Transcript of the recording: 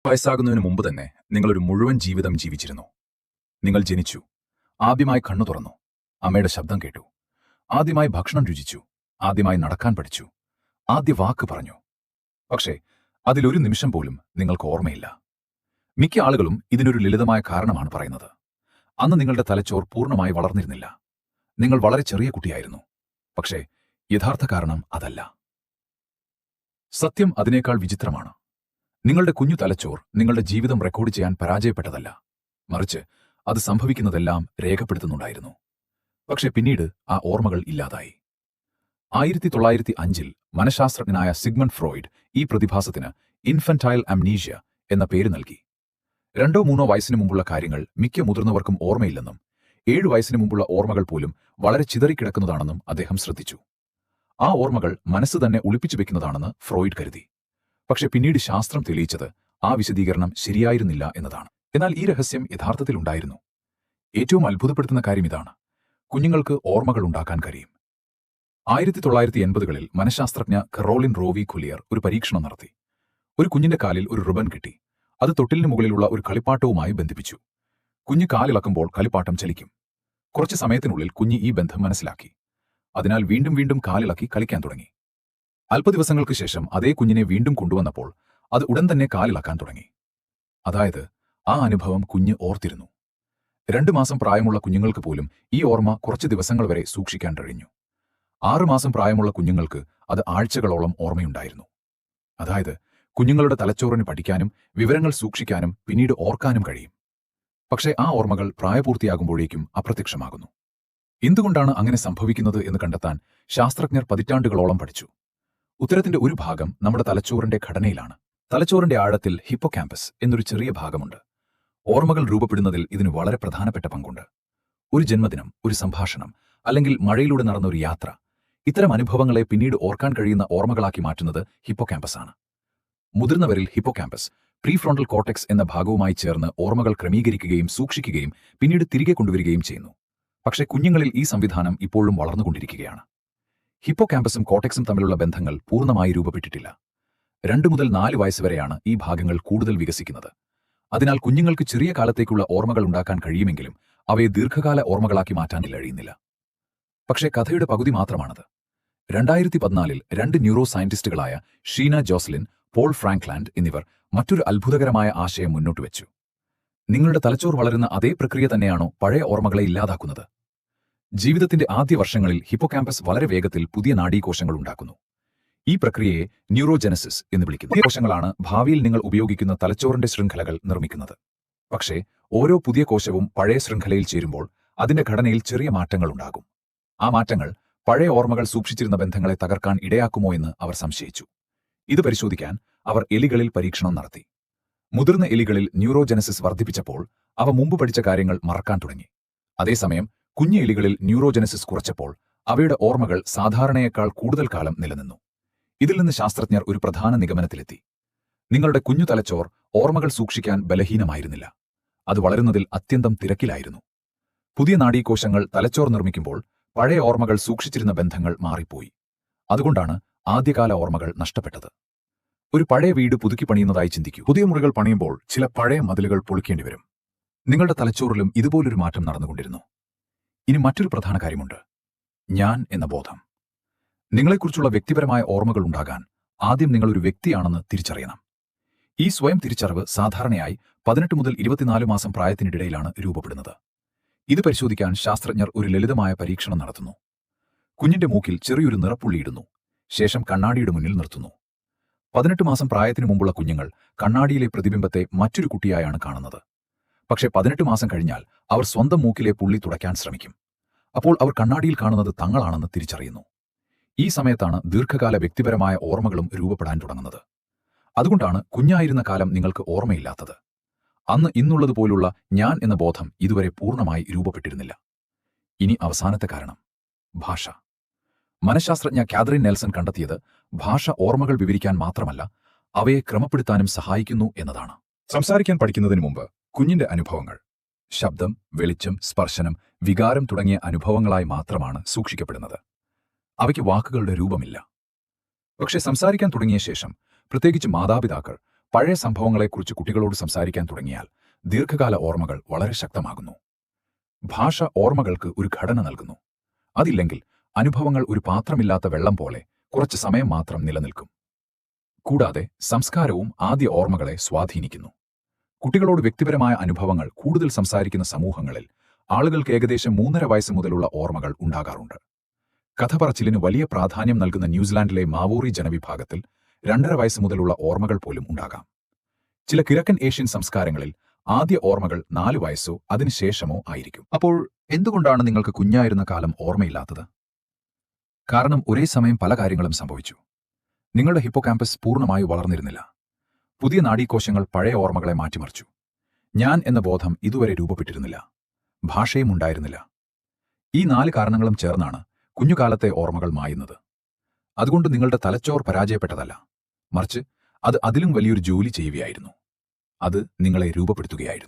വയസ്സാകുന്നതിന് മുമ്പ് തന്നെ നിങ്ങളൊരു മുഴുവൻ ജീവിതം ജീവിച്ചിരുന്നു. നിങ്ങൾ ജനിച്ചു, ആദ്യമായി കണ്ണു തുറന്നു, അമ്മയുടെ ശബ്ദം കേട്ടു, ആദ്യമായി ഭക്ഷണം രുചിച്ചു, ആദ്യമായി നടക്കാൻ പഠിച്ചു, ആദ്യ വാക്ക് പറഞ്ഞു. പക്ഷേ അതിലൊരു നിമിഷം പോലും നിങ്ങൾക്ക് ഓർമ്മയില്ല. മിക്ക ആളുകളും ഇതിനൊരു ലളിതമായ കാരണമാണ് പറയുന്നത്. അന്ന് നിങ്ങളുടെ തലച്ചോർ പൂർണ്ണമായി വളർന്നിരുന്നില്ല. നിങ്ങൾ വളരെ ചെറിയ കുട്ടിയായിരുന്നു. പക്ഷേ യഥാർത്ഥ കാരണം അതല്ല. സത്യം അതിനേക്കാൾ വിചിത്രമാണ്. നിങ്ങളുടെ കുഞ്ഞു തലച്ചോർ നിങ്ങളുടെ ജീവിതം റെക്കോർഡ് ചെയ്യാൻ പരാജയപ്പെട്ടതല്ല, മറിച്ച് അത് സംഭവിക്കുന്നതെല്ലാം രേഖപ്പെടുത്തുന്നുണ്ടായിരുന്നു. പക്ഷെ പിന്നീട് ആ ഓർമ്മകൾ ഇല്ലാതായി. 1905 മനഃശാസ്ത്രജ്ഞനായ സിഗ്മണ്ട് ഫ്രോയിഡ് ഈ പ്രതിഭാസത്തിന് ഇൻഫന്റൈൽ അംനീഷ്യ എന്ന പേര് നൽകി. 2-3 വയസ്സിന് മുമ്പുള്ള കാര്യങ്ങൾ മിക്ക മുതിർന്നവർക്കും ഓർമ്മയില്ലെന്നും 7 വയസ്സിന് മുമ്പുള്ള ഓർമ്മകൾ പോലും വളരെ ചിതറിക്കിടക്കുന്നതാണെന്നും അദ്ദേഹം ശ്രദ്ധിച്ചു. ആ ഓർമ്മകൾ മനസ്സ് തന്നെ ഒളിപ്പിച്ചു വെക്കുന്നതാണെന്ന് ഫ്രോയിഡ് കരുതി. പക്ഷെ പിന്നീട് ശാസ്ത്രം തെളിയിച്ചത് ആ വിശദീകരണം ശരിയായിരുന്നില്ല എന്നതാണ്. എന്നാൽ ഈ രഹസ്യം യഥാർത്ഥത്തിൽ ഉണ്ടായിരുന്നു. ഏറ്റവും അത്ഭുതപ്പെടുത്തുന്ന കാര്യം ഇതാണ്: കുഞ്ഞുങ്ങൾക്ക് ഓർമ്മകൾ ഉണ്ടാക്കാൻ കഴിയും. 1980കളിൽ മനഃശാസ്ത്രജ്ഞ കറോളിൻ റോവി കുലിയർ ഒരു പരീക്ഷണം നടത്തി. ഒരു കുഞ്ഞിന്റെ കാലിൽ ഒരു റിബൺ കിട്ടി. അത് തൊട്ടിലിന് മുകളിലുള്ള ഒരു കളിപ്പാട്ടവുമായി ബന്ധിപ്പിച്ചു. കുഞ്ഞ് കാലിളക്കുമ്പോൾ കളിപ്പാട്ടം ചലിക്കും. കുറച്ച് സമയത്തിനുള്ളിൽ കുഞ്ഞ് ഈ ബന്ധം മനസ്സിലാക്കി. അതിനാൽ വീണ്ടും വീണ്ടും കാലിളക്കി കളിക്കാൻ തുടങ്ങി. അല്പ ദിവസങ്ങൾക്ക് ശേഷം അതേ കുഞ്ഞിനെ വീണ്ടും കൊണ്ടുവന്നപ്പോൾ അത് ഉടൻ തന്നെ കാലിളക്കാൻ തുടങ്ങി. അതായത് ആ അനുഭവം കുഞ്ഞ് ഓർത്തിരുന്നു. 2 മാസം പ്രായമുള്ള കുഞ്ഞുങ്ങൾക്ക് പോലും ഈ ഓർമ്മ കുറച്ച് ദിവസങ്ങൾ വരെ സൂക്ഷിക്കാൻ കഴിഞ്ഞു. 6 മാസം പ്രായമുള്ള കുഞ്ഞുങ്ങൾക്ക് അത് ആഴ്ചകളോളം ഓർമ്മയുണ്ടായിരുന്നു. അതായത് കുഞ്ഞുങ്ങളുടെ തലച്ചോറിന് പഠിക്കാനും വിവരങ്ങൾ സൂക്ഷിക്കാനും പിന്നീട് ഓർക്കാനും കഴിയും. പക്ഷേ ആ ഓർമ്മകൾ പ്രായപൂർത്തിയാകുമ്പോഴേക്കും അപ്രത്യക്ഷമാകുന്നു. എന്തുകൊണ്ടാണ് അങ്ങനെ സംഭവിക്കുന്നത് എന്ന് കണ്ടെത്താൻ ശാസ്ത്രജ്ഞർ പതിറ്റാണ്ടുകളോളം പഠിച്ചു. ഉത്തരത്തിന്റെ ഒരു ഭാഗം നമ്മുടെ തലച്ചോറിന്റെ ഘടനയിലാണ്. തലച്ചോറിന്റെ ആഴത്തിൽ ഹിപ്പോകാമ്പസ് എന്നൊരു ചെറിയ ഭാഗമുണ്ട്. ഓർമ്മകൾ രൂപപ്പെടുന്നതിൽ ഇതിന് വളരെ പ്രധാനപ്പെട്ട പങ്കുണ്ട്. ഒരു ജന്മദിനം, ഒരു സംഭാഷണം, അല്ലെങ്കിൽ മഴയിലൂടെ നടന്ന ഒരു യാത്ര, ഇത്തരം അനുഭവങ്ങളെ പിന്നീട് ഓർക്കാൻ കഴിയുന്ന ഓർമ്മകളാക്കി മാറ്റുന്നത് ഹിപ്പോകാമ്പസ് ആണ്. മുതിർന്നവരിൽ ഹിപ്പോകാമ്പസ് പ്രീഫ്രോണ്ടൽ കോർട്ടെക്സ് എന്ന ഭാഗവുമായി ചേർന്ന് ഓർമ്മകൾ ക്രമീകരിക്കുകയും സൂക്ഷിക്കുകയും പിന്നീട് തിരികെ കൊണ്ടുവരികയും ചെയ്യുന്നു. പക്ഷേ കുഞ്ഞുങ്ങളിൽ ഈ സംവിധാനം ഇപ്പോഴും വളർന്നുകൊണ്ടിരിക്കുകയാണ്. ഹിപ്പോകാമ്പസും കോർട്ടെക്സും തമ്മിലുള്ള ബന്ധങ്ങൾ പൂർണ്ണമായി രൂപപ്പെട്ടിട്ടില്ല. 2 മുതൽ 4 വയസ്സ് വരെയാണ് ഈ ഭാഗങ്ങൾ കൂടുതൽ വികസിക്കുന്നത്. അതിനാൽ കുഞ്ഞുങ്ങൾക്ക് ചെറിയ കാലത്തേക്കുള്ള ഓർമ്മകൾ ഉണ്ടാക്കാൻ കഴിയുമെങ്കിലും അവയെ ദീർഘകാല ഓർമ്മകളാക്കി മാറ്റാൻ കഴിയുന്നില്ല. പക്ഷേ കഥയുടെ പകുതി മാത്രമാണത്. 2014 2 ന്യൂറോ സയന്റിസ്റ്റുകളായ ഷീന ജോസ്ലിൻ, പോൾ ഫ്രാങ്ക്ലാൻഡ് എന്നിവർ മറ്റൊരു അത്ഭുതകരമായ ആശയം മുന്നോട്ടുവച്ചു. നിങ്ങളുടെ തലച്ചോർ വളരുന്ന അതേ പ്രക്രിയ തന്നെയാണോ പഴയ ഓർമ്മകളെ ഇല്ലാതാക്കുന്നത്? ജീവിതത്തിന്റെ ആദ്യ വർഷങ്ങളിൽ ഹിപ്പോകാമ്പസ് വളരെ വേഗത്തിൽ പുതിയ നാഡീകോശങ്ങൾ ഉണ്ടാക്കുന്നു. ഈ പ്രക്രിയയെ ന്യൂറോജെനസിസ് എന്ന് വിളിക്കുന്നു. പുതിയ കോശങ്ങളാണ് ഭാവിയിൽ നിങ്ങൾ ഉപയോഗിക്കുന്ന തലച്ചോറിന്റെ ശൃംഖലകൾ നിർമ്മിക്കുന്നത്. പക്ഷേ ഓരോ പുതിയ കോശവും പഴയ ശൃംഖലയിൽ ചേരുമ്പോൾ അതിന്റെ ഘടനയിൽ ചെറിയ മാറ്റങ്ങൾ ഉണ്ടാകും. ആ മാറ്റങ്ങൾ പഴയ ഓർമ്മകൾ സൂക്ഷിച്ചിരുന്ന ബന്ധങ്ങളെ തകർക്കാൻ ഇടയാക്കുമോ എന്ന് അവർ സംശയിച്ചു. ഇത് പരിശോധിക്കാൻ അവർ എലികളിൽ പരീക്ഷണം നടത്തി. മുതിർന്ന എലികളിൽ ന്യൂറോജെനസിസ് വർദ്ധിപ്പിച്ചപ്പോൾ അവ മുമ്പ് പഠിച്ച കാര്യങ്ങൾ മറക്കാൻ തുടങ്ങി. അതേസമയം കുഞ്ഞു എലികളിൽ ന്യൂറോജെനസിസ് കുറച്ചപ്പോൾ അവയുടെ ഓർമ്മകൾ സാധാരണയേക്കാൾ കൂടുതൽ കാലം നിലനിന്നു. ഇതിൽ നിന്ന് ശാസ്ത്രജ്ഞർ ഒരു പ്രധാന നിഗമനത്തിലെത്തി. നിങ്ങളുടെ കുഞ്ഞു തലച്ചോർ ഓർമ്മകൾ സൂക്ഷിക്കാൻ ബലഹീനമായിരുന്നില്ല. അത് വളരുന്നതിൽ അത്യന്തം തിരക്കിലായിരുന്നു. പുതിയ നാഡീകോശങ്ങൾ തലച്ചോർ നിർമ്മിക്കുമ്പോൾ പഴയ ഓർമ്മകൾ സൂക്ഷിച്ചിരുന്ന ബന്ധങ്ങൾ മാറിപ്പോയി. അതുകൊണ്ടാണ് ആദ്യകാല ഓർമ്മകൾ നഷ്ടപ്പെട്ടത്. ഒരു പഴയ വീട് പുതുക്കി പണിയുന്നതായി ചിന്തിക്കൂ. പുതിയ മുറികൾ പണിയുമ്പോൾ ചില പഴയ മതിലുകൾ പൊളിക്കേണ്ടി വരും. നിങ്ങളുടെ തലച്ചോറിലും ഇതുപോലൊരു മാറ്റം നടന്നുകൊണ്ടിരുന്നു. ഇനി മറ്റൊരു പ്രധാന കാര്യമുണ്ട്: ഞാൻ എന്ന ബോധം. നിങ്ങളെക്കുറിച്ചുള്ള വ്യക്തിപരമായ ഓർമ്മകൾ ഉണ്ടാകാൻ ആദ്യം നിങ്ങൾ ഒരു വ്യക്തിയാണെന്ന് തിരിച്ചറിയണം. ഈ സ്വയം തിരിച്ചറിവ് സാധാരണയായി 18 മുതൽ 24 മാസം പ്രായത്തിനിടയിലാണ് രൂപപ്പെടുന്നത്. ഇത് പരിശോധിക്കാൻ ശാസ്ത്രജ്ഞർ ഒരു ലളിതമായ പരീക്ഷണം നടത്തുന്നു. കുഞ്ഞിന്റെ മൂക്കിൽ ചെറിയൊരു നിറപ്പുള്ളിയിടുന്നു. ശേഷം കണ്ണാടിയുടെ മുന്നിൽ നിർത്തുന്നു. 18 മാസം പ്രായത്തിനു മുമ്പുള്ള കുഞ്ഞുങ്ങൾ കണ്ണാടിയിലെ പ്രതിബിംബത്തെ മറ്റൊരു കുട്ടിയായാണ് കാണുന്നത്. പക്ഷേ 18 മാസം കഴിഞ്ഞാൽ അവർ സ്വന്തം മൂക്കിലെ പുള്ളി തുടയ്ക്കാൻ ശ്രമിക്കും. അപ്പോൾ അവർ കണ്ണാടിയിൽ കാണുന്നത് തങ്ങളാണെന്ന് തിരിച്ചറിയുന്നു. ഈ സമയത്താണ് ദീർഘകാല വ്യക്തിപരമായ ഓർമ്മകളും രൂപപ്പെടാൻ തുടങ്ങുന്നത്. അതുകൊണ്ടാണ് കുഞ്ഞായിരുന്ന കാലം നിങ്ങൾക്ക് ഓർമ്മയില്ലാത്തത്. അന്ന് ഇന്നുള്ളതുപോലുള്ള ഞാൻ എന്ന ബോധം ഇതുവരെ പൂർണ്ണമായി രൂപപ്പെട്ടിരുന്നില്ല. ഇനി അവസാനത്തെ കാരണം: ഭാഷ. മനഃശാസ്ത്രജ്ഞ കാതറിൻ നെൽസൺ കണ്ടെത്തിയത് ഭാഷ ഓർമ്മകൾ വിവരിക്കാൻ മാത്രമല്ല, അവയെ ക്രമപ്പെടുത്താനും സഹായിക്കുന്നു എന്നതാണ്. സംസാരിക്കാൻ പഠിക്കുന്നതിന് മുമ്പ് കുഞ്ഞിന്റെ അനുഭവങ്ങൾ, ശബ്ദം, വെളിച്ചം, സ്പർശനം, വികാരം തുടങ്ങിയ അനുഭവങ്ങളായി മാത്രമാണ് സൂക്ഷിക്കപ്പെടുന്നത്. അവയ്ക്ക് വാക്കുകളുടെ രൂപമില്ല. പക്ഷെ സംസാരിക്കാൻ തുടങ്ങിയ ശേഷം, പ്രത്യേകിച്ച് മാതാപിതാക്കൾ പഴയ സംഭവങ്ങളെക്കുറിച്ച് കുട്ടികളോട് സംസാരിക്കാൻ തുടങ്ങിയാൽ ദീർഘകാല ഓർമ്മകൾ വളരെ ശക്തമാകുന്നു. ഭാഷ ഓർമ്മകൾക്ക് ഒരു ഘടന നൽകുന്നു. അതില്ലെങ്കിൽ അനുഭവങ്ങൾ ഒരു പാത്രമില്ലാത്ത വെള്ളം പോലെ കുറച്ച് സമയം മാത്രം നിലനിൽക്കും. കൂടാതെ സംസ്കാരവും ആദ്യ ഓർമ്മകളെ സ്വാധീനിക്കുന്നു. കുട്ടികളോട് വ്യക്തിപരമായ അനുഭവങ്ങൾ കൂടുതൽ സംസാരിക്കുന്ന സമൂഹങ്ങളിൽ ആളുകൾക്ക് ഏകദേശം 3.5 വയസ്സ് മുതലുള്ള ഓർമ്മകൾ ഉണ്ടാകാറുണ്ട്. കഥ പറച്ചിലിന് വലിയ പ്രാധാന്യം നൽകുന്ന ന്യൂസിലാൻഡിലെ മാവോറി ജനവിഭാഗത്തിൽ 2.5 വയസ്സ് മുതലുള്ള ഓർമ്മകൾ പോലും ഉണ്ടാകാം. ചില കിഴക്കൻ ഏഷ്യൻ സംസ്കാരങ്ങളിൽ ആദ്യ ഓർമ്മകൾ 4 വയസ്സോ അതിനുശേഷമോ ആയിരിക്കും. അപ്പോൾ എന്തുകൊണ്ടാണ് നിങ്ങൾക്ക് കുഞ്ഞായിരുന്ന കാലം ഓർമ്മയില്ലാത്തത്? കാരണം ഒരേ സമയം പല കാര്യങ്ങളും സംഭവിച്ചു. നിങ്ങളുടെ ഹിപ്പോകാമ്പസ് പൂർണ്ണമായി വളർന്നിരുന്നില്ല. പുതിയ നാഡീകോശങ്ങൾ പഴയ ഓർമ്മകളെ മാറ്റിമറിച്ചു. ഞാൻ എന്ന ബോധം ഇതുവരെ രൂപപ്പെട്ടിരുന്നില്ല. ഭാഷയും ഉണ്ടായിരുന്നില്ല. ഈ 4 കാരണങ്ങളും ചേർന്നാണ് കുഞ്ഞുകാലത്തെ ഓർമ്മകൾ മായുന്നത്. അതുകൊണ്ട് നിങ്ങളുടെ തലച്ചോർ പരാജയപ്പെട്ടതല്ല, മറിച്ച് അത് അതിലും വലിയൊരു ജോലി ചെയ്യുകയായിരുന്നു. അത് നിങ്ങളെ രൂപപ്പെടുത്തുകയായിരുന്നു.